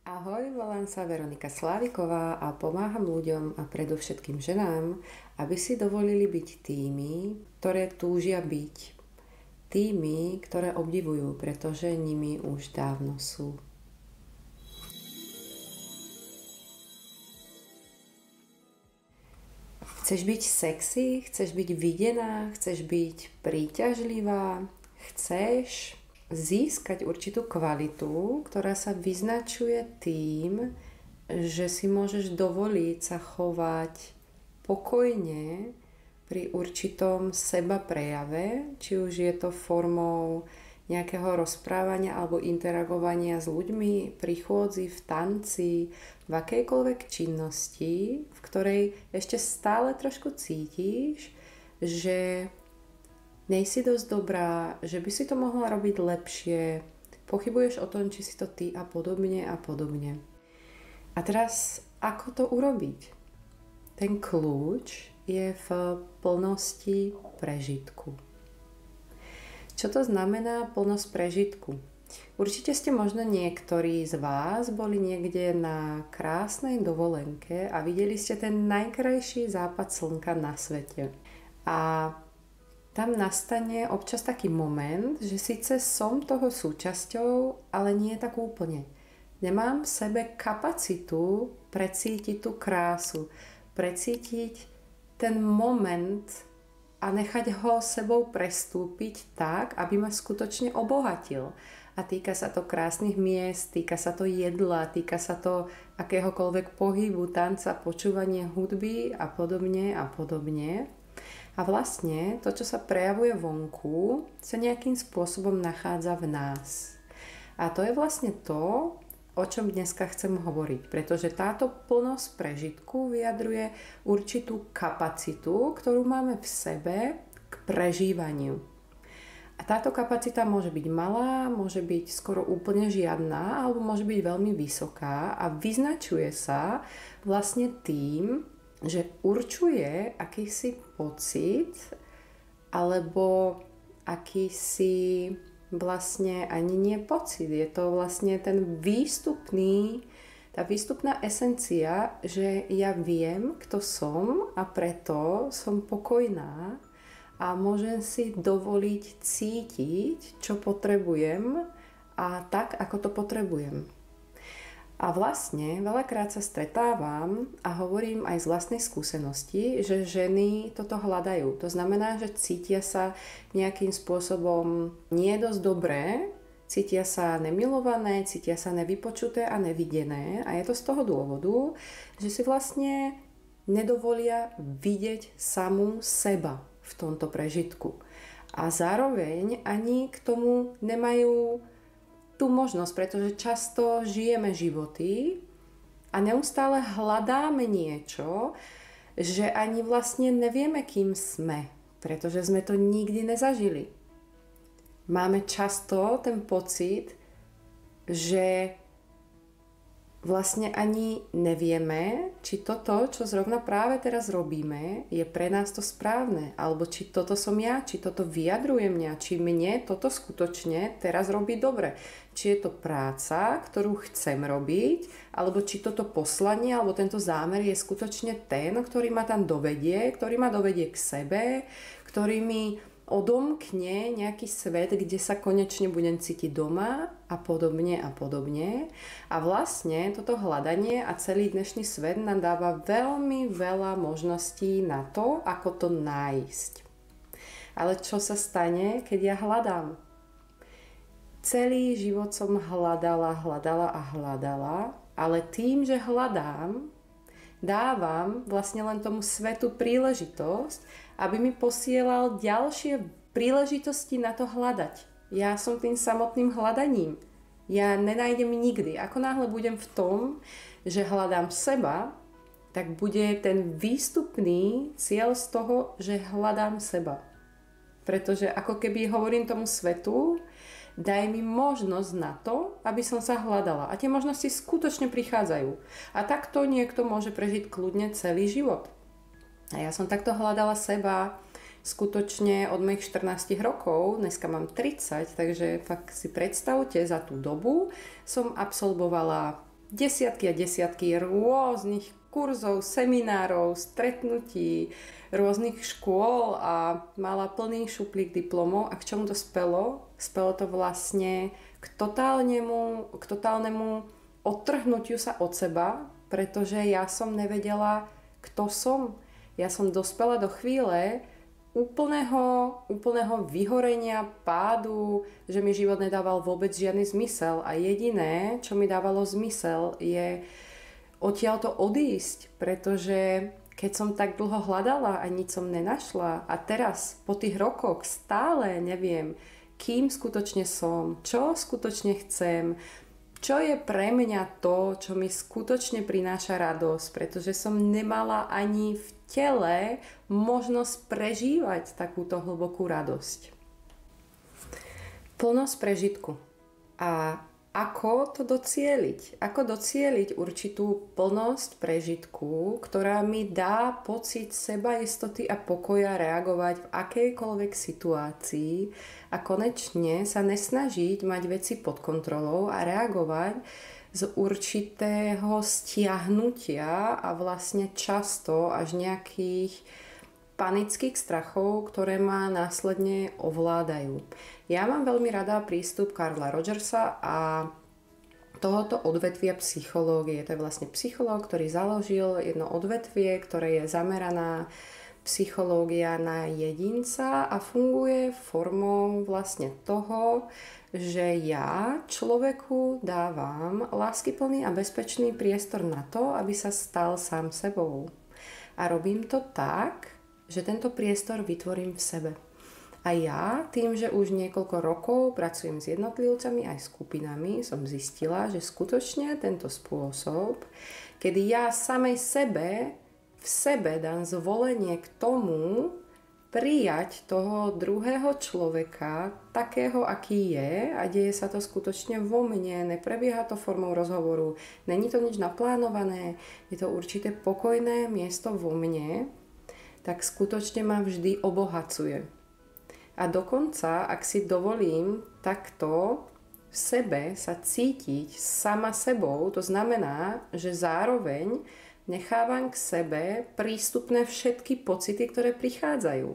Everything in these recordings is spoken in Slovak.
Ahoj, volám sa Veronika Sláviková a pomáham ľuďom a predovšetkým ženám, aby si dovolili byť tými, ktoré túžia byť. Tými, ktoré obdivujú, pretože nimi už dávno sú. Chceš byť sexy? Chceš byť videná? Chceš byť príťažlivá? Chceš získať určitú kvalitu, ktorá sa vyznačuje tým, že si môžeš dovoliť sa chovať pokojne pri určitom seba prejave, či už je to formou nejakého rozprávania alebo interagovania s ľuďmi pri chôdzi, v tanci, v akejkoľvek činnosti, v ktorej ešte stále trošku cítiš, že nejsi dosť dobrá, že by si to mohla robiť lepšie, pochybuješ o tom, či si to ty a podobne a podobne. A teraz, ako to urobiť? Ten kľúč je v plnosti prežitku. Čo to znamená plnosť prežitku? Určite ste možno niektorí z vás boli niekde na krásnej dovolenke a videli ste ten najkrajší západ slnka na svete. A tam nastane občas taký moment, že síce som toho súčasťou, ale nie tak úplne. Nemám v sebe kapacitu precítiť tú krásu, precítiť ten moment a nechať ho sebou prestúpiť tak, aby ma skutočne obohatil. A týka sa to krásnych miest, týka sa to jedla, týka sa to akéhokoľvek pohybu, tanca, počúvania hudby a podobne a podobne. A vlastne to, čo sa prejavuje vonku, sa nejakým spôsobom nachádza v nás. A to je vlastne to, o čom dneska chcem hovoriť, pretože táto plnosť prežitku vyjadruje určitú kapacitu, ktorú máme v sebe k prežívaniu. A táto kapacita môže byť malá, môže byť skoro úplne žiadna, alebo môže byť veľmi vysoká a vyznačuje sa vlastne tým, že určuje akýsi pocit alebo akýsi vlastne ani nie pocit. Je to vlastne ten tá výstupná esencia, že ja viem, kto som a preto som pokojná a môžem si dovoliť cítiť, čo potrebujem a tak, ako to potrebujem. A vlastne veľakrát sa stretávam a hovorím aj z vlastnej skúsenosti, že ženy toto hľadajú. To znamená, že cítia sa nejakým spôsobom nie dosť dobré, cítia sa nemilované, cítia sa nevypočuté a nevidené. A je to z toho dôvodu, že si vlastne nedovolia vidieť samú seba v tomto prežitku. A zároveň ani k tomu nemajú tú možnosť, pretože často žijeme životy a neustále hľadáme niečo, že ani vlastne nevieme, kým sme, pretože sme to nikdy nezažili. Máme často ten pocit, že vlastne ani nevieme, či toto, čo zrovna práve teraz robíme, je pre nás to správne, alebo či toto som ja, či toto vyjadruje mňa, či mne toto skutočne teraz robí dobre. Či je to práca, ktorú chcem robiť, alebo či toto poslanie, alebo tento zámer je skutočne ten, ktorý ma tam dovedie, ktorý ma dovedie k sebe, ktorý mi odomkne nejaký svet, kde sa konečne budem cítiť doma a podobne a podobne. A vlastne toto hľadanie a celý dnešný svet nám dáva veľmi veľa možností na to, ako to nájsť. Ale čo sa stane, keď ja hľadám? Celý život som hľadala a hľadala, ale tým, že hľadám, dávam vlastne len tomu svetu príležitosť, aby mi posielal ďalšie príležitosti na to hľadať. Ja som tým samotným hľadaním. Ja nenájdem nikdy. Ako náhle budem v tom, že hľadám seba, tak bude ten výstupný cieľ z toho, že hľadám seba. Pretože ako keby hovorím tomu svetu, daj mi možnosť na to, aby som sa hľadala. A tie možnosti skutočne prichádzajú. A takto niekto môže prežiť kľudne celý život. A ja som takto hľadala seba skutočne od mojich 14 rokov, dneska mám 30, takže fakt si predstavte, za tú dobu som absolvovala desiatky a desiatky rôznych kurzov, seminárov, stretnutí, rôznych škôl a mala plný šuplík diplomov. A k čomu to spelo? Spelo to vlastne k totálnemu odtrhnutiu sa od seba, pretože ja som nevedela, kto som. Ja som dospela do chvíle úplného vyhorenia, pádu, že mi život nedával vôbec žiadny zmysel. A jediné, čo mi dávalo zmysel, je odtiaľto odísť, pretože keď som tak dlho hľadala a nič som nenašla a teraz po tých rokoch stále neviem, kým skutočne som, čo skutočne chcem, čo je pre mňa to, čo mi skutočne prináša radosť, pretože som nemala ani v tele možnosť prežívať takúto hlbokú radosť. Plnosť prežitku. A ako to docieliť? Ako docieliť určitú plnosť prežitku, ktorá mi dá pocit sebaistoty a pokoja reagovať v akejkoľvek situácii a konečne sa nesnažiť mať veci pod kontrolou a reagovať z určitého stiahnutia a vlastne často až nejakých panických strachov, ktoré ma následne ovládajú. Ja mám veľmi rada prístup Carla Rogersa a tohoto odvetvia psychológie. To je vlastne psychológ, ktorý založil jedno odvetvie, ktoré je zameraná psychológia na jedinca a funguje formou vlastne toho, že ja človeku dávam láskyplný a bezpečný priestor na to, aby sa stal sám sebou. A robím to tak, že tento priestor vytvorím v sebe. A ja tým, že už niekoľko rokov pracujem s jednotlivcami aj skupinami, som zistila, že skutočne tento spôsob, kedy ja samej sebe v sebe dám zvolenie k tomu prijať toho druhého človeka takého, aký je a deje sa to skutočne vo mne, neprebieha to formou rozhovoru, není to nič naplánované, je to určité pokojné miesto vo mne, tak skutočne ma vždy obohacuje. A dokonca, ak si dovolím takto v sebe sa cítiť sama sebou, to znamená, že zároveň nechávam k sebe prístupné všetky pocity, ktoré prichádzajú.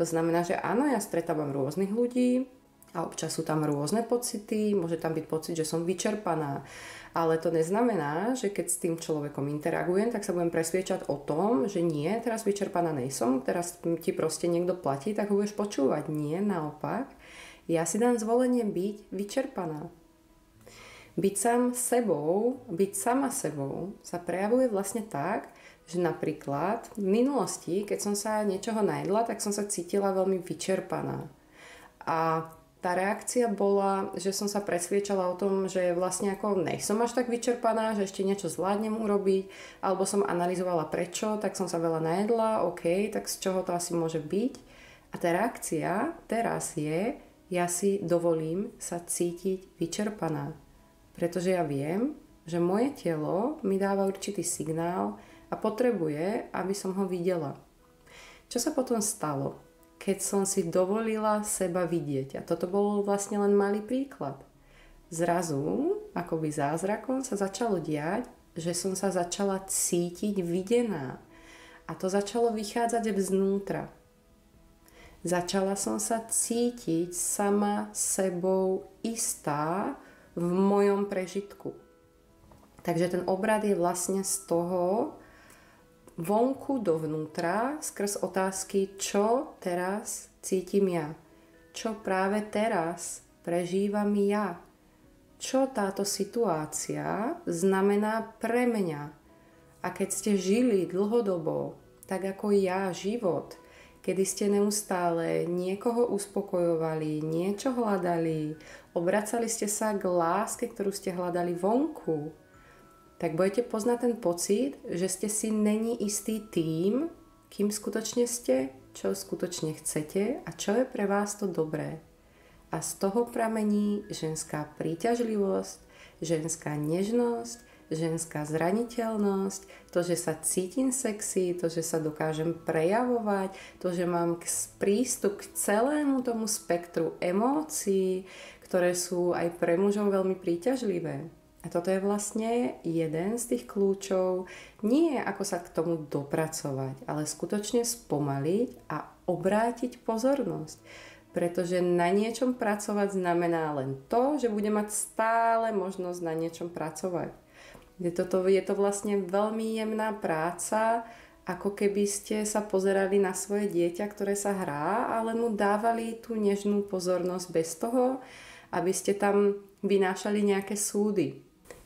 To znamená, že áno, ja stretávam rôznych ľudí a občas sú tam rôzne pocity, môže tam byť pocit, že som vyčerpaná. Ale to neznamená, že keď s tým človekom interagujem, tak sa budem presviečať o tom, že nie, teraz vyčerpaná nejsom, teraz ti proste niekto platí, tak ho budeš počúvať. Nie, naopak. Ja si dám zvolenie byť vyčerpaná. Byť sám sebou, byť sama sebou sa prejavuje vlastne tak, že napríklad v minulosti, keď som sa niečoho najedla, tak som sa cítila veľmi vyčerpaná. A tá reakcia bola, že som sa presviečala o tom, že vlastne ako nejsom až tak vyčerpaná, že ešte niečo zvládnem urobiť, alebo som analyzovala prečo, tak som sa veľa najedla, OK, tak z čoho to asi môže byť. A tá reakcia teraz je, ja si dovolím sa cítiť vyčerpaná. Pretože ja viem, že moje telo mi dáva určitý signál a potrebuje, aby som ho videla. Čo sa potom stalo, keď som si dovolila seba vidieť? A toto bol vlastne len malý príklad. Zrazu, akoby zázrakom, sa začalo diať, že som sa začala cítiť videná. A to začalo vychádzať vznútra. Začala som sa cítiť sama sebou istá v mojom prežitku. Takže ten obrad je vlastne z toho vonku dovnútra skrz otázky, čo teraz cítim ja. Čo práve teraz prežívam ja. Čo táto situácia znamená pre mňa. A keď ste žili dlhodobo, tak ako ja, život, kedy ste neustále niekoho uspokojovali, niečo hľadali, obracali ste sa k láske, ktorú ste hľadali vonku, tak budete poznať ten pocit, že ste si není istý tým, kým skutočne ste, čo skutočne chcete a čo je pre vás to dobré. A z toho pramení ženská príťažlivosť, ženská nežnosť, ženská zraniteľnosť, to, že sa cítim sexy, to, že sa dokážem prejavovať, to, že mám prístup k celému tomu spektru emócií, ktoré sú aj pre mužov veľmi príťažlivé. A toto je vlastne jeden z tých kľúčov, nie ako sa k tomu dopracovať, ale skutočne spomaliť a obrátiť pozornosť. Pretože na niečom pracovať znamená len to, že bude mať stále možnosť na niečom pracovať. Je to vlastne veľmi jemná práca, ako keby ste sa pozerali na svoje dieťa, ktoré sa hrá, ale mu dávali tú nežnú pozornosť bez toho, aby ste tam vynášali nejaké súdy.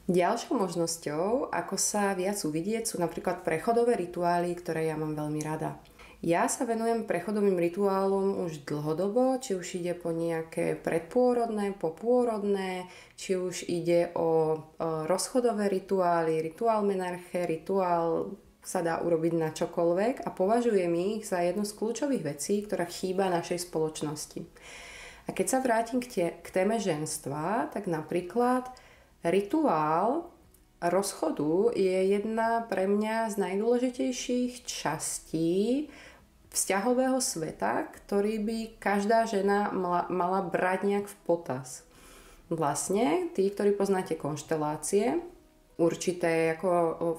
Ďalšou možnosťou, ako sa viac uvidieť, sú napríklad prechodové rituály, ktoré ja mám veľmi rada. Ja sa venujem prechodovým rituálom už dlhodobo, či už ide po nejaké predpôrodné, popôrodné, či už ide o rozchodové rituály, rituál menarche, rituál sa dá urobiť na čokoľvek a považujem ich za jednu z kľúčových vecí, ktorá chýba našej spoločnosti. A keď sa vrátim k téme ženstva, tak napríklad rituál rozchodu je jedna pre mňa z najdôležitejších častí vzťahového sveta, ktorý by každá žena mala brať nejak v potaz. Vlastne, tí, ktorí poznáte konštelácie, určité ako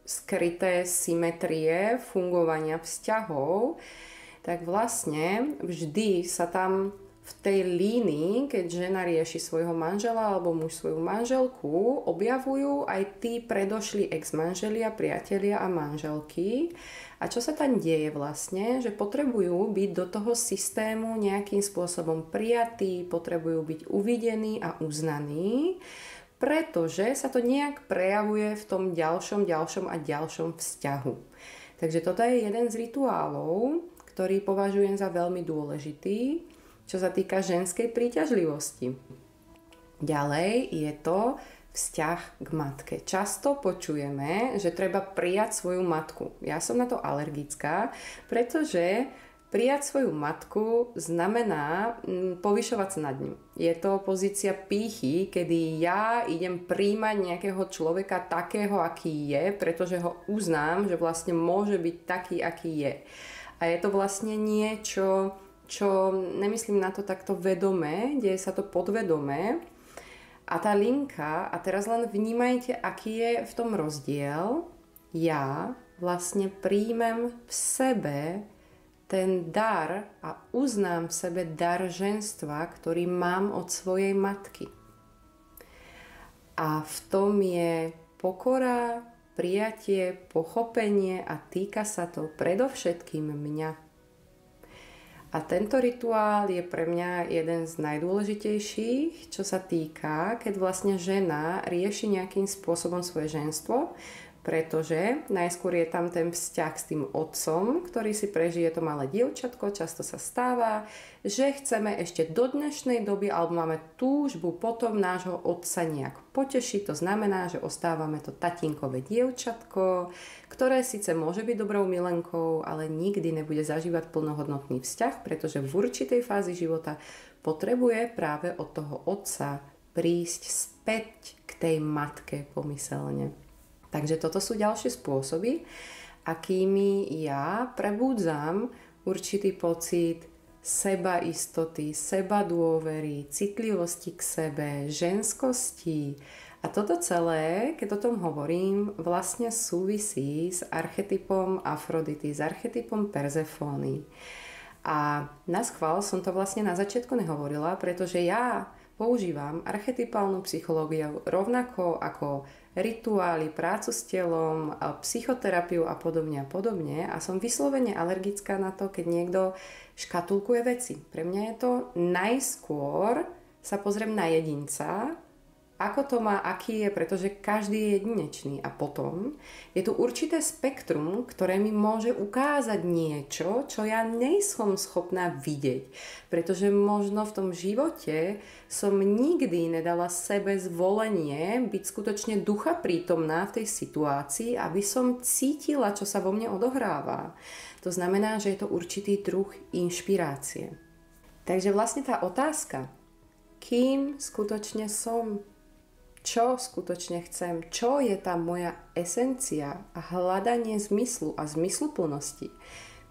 skryté symetrie fungovania vzťahov, tak vlastne vždy sa tam v tej línii, keď žena rieši svojho manžela alebo muž svoju manželku, objavujú aj tí predošli ex-manželia, priatelia a manželky. A čo sa tam deje vlastne? Že potrebujú byť do toho systému nejakým spôsobom prijatí, potrebujú byť uvidení a uznaní, pretože sa to nejak prejavuje v tom ďalšom a ďalšom vzťahu. Takže toto je jeden z rituálov, ktorý považujem za veľmi dôležitý, čo sa týka ženskej príťažlivosti. Ďalej je to vzťah k matke. Často počujeme, že treba prijať svoju matku. Ja som na to alergická, pretože prijať svoju matku znamená povyšovať sa nad ňu. Je to pozícia pýchy, kedy ja idem príjmať nejakého človeka takého, aký je, pretože ho uznám, že vlastne môže byť taký, aký je. A je to vlastne niečo, čo nemyslím na to takto vedome, deje sa to podvedome. A tá linka, a teraz len vnímajte, aký je v tom rozdiel. Ja vlastne príjmem v sebe ten dar a uznám v sebe dar ženstva, ktorý mám od svojej matky. A v tom je pokora, prijatie, pochopenie a týka sa to predovšetkým mňa. A tento rituál je pre mňa jeden z najdôležitejších, čo sa týka, keď vlastne žena rieši nejakým spôsobom svoje ženstvo, pretože najskôr je tam ten vzťah s tým otcom, ktorý si prežije to malé dievčatko. Často sa stáva, že chceme ešte do dnešnej doby alebo máme túžbu potom nášho otca nejak potešiť. To znamená, že ostávame to tatínkové dievčatko, ktoré síce môže byť dobrou milenkou, ale nikdy nebude zažívať plnohodnotný vzťah, pretože v určitej fázi života potrebuje práve od toho otca prísť späť k tej matke pomyselne. Takže toto sú ďalšie spôsoby, akými ja prebúdzam určitý pocit sebaistoty, sebadôvery, citlivosti k sebe, ženskosti. A toto celé, keď o tom hovorím, vlastne súvisí s archetypom Afrodity, s archetypom Perzefóny. A naschvál som to vlastne na začiatku nehovorila, pretože ja používam archetypálnu psychológiu rovnako ako rituály, prácu s telom, psychoterapiu a podobne a podobne. A som vyslovene alergická na to, keď niekto škatulkuje veci. Pre mňa je to najskôr sa pozriem na jedinca, ako to má, aký je, pretože každý je jedinečný. A potom je tu určité spektrum, ktoré mi môže ukázať niečo, čo ja nejsom schopná vidieť. Pretože možno v tom živote som nikdy nedala sebe zvolenie byť skutočne ducha prítomná v tej situácii, aby som cítila, čo sa vo mne odohráva. To znamená, že je to určitý druh inšpirácie. Takže vlastne tá otázka, kým skutočne som, čo skutočne chcem, čo je tá moja esencia a hľadanie zmyslu a zmysluplnosti.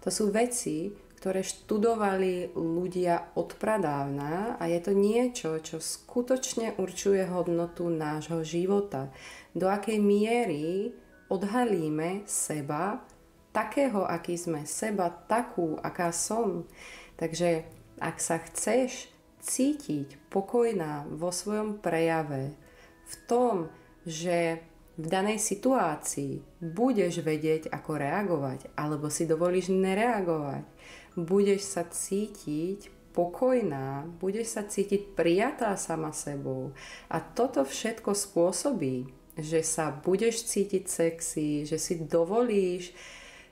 To sú veci, ktoré študovali ľudia odpradávna a je to niečo, čo skutočne určuje hodnotu nášho života. Do akej miery odhalíme seba, takého, aký sme, seba takú, aká som. Takže ak sa chceš cítiť pokojná vo svojom prejave, v tom, že v danej situácii budeš vedieť, ako reagovať, alebo si dovolíš nereagovať. Budeš sa cítiť pokojná, budeš sa cítiť prijatá sama sebou. A toto všetko spôsobí, že sa budeš cítiť sexy, že si dovolíš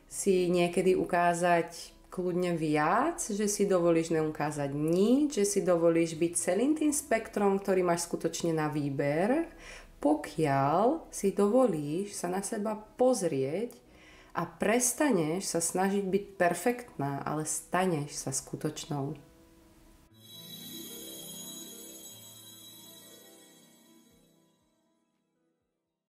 si niekedy ukázať kľudne viac, že si dovolíš neukázať nič, že si dovolíš byť celým tým spektrom, ktorý máš skutočne na výber, pokiaľ si dovolíš sa na seba pozrieť a prestaneš sa snažiť byť perfektná, ale staneš sa skutočnou.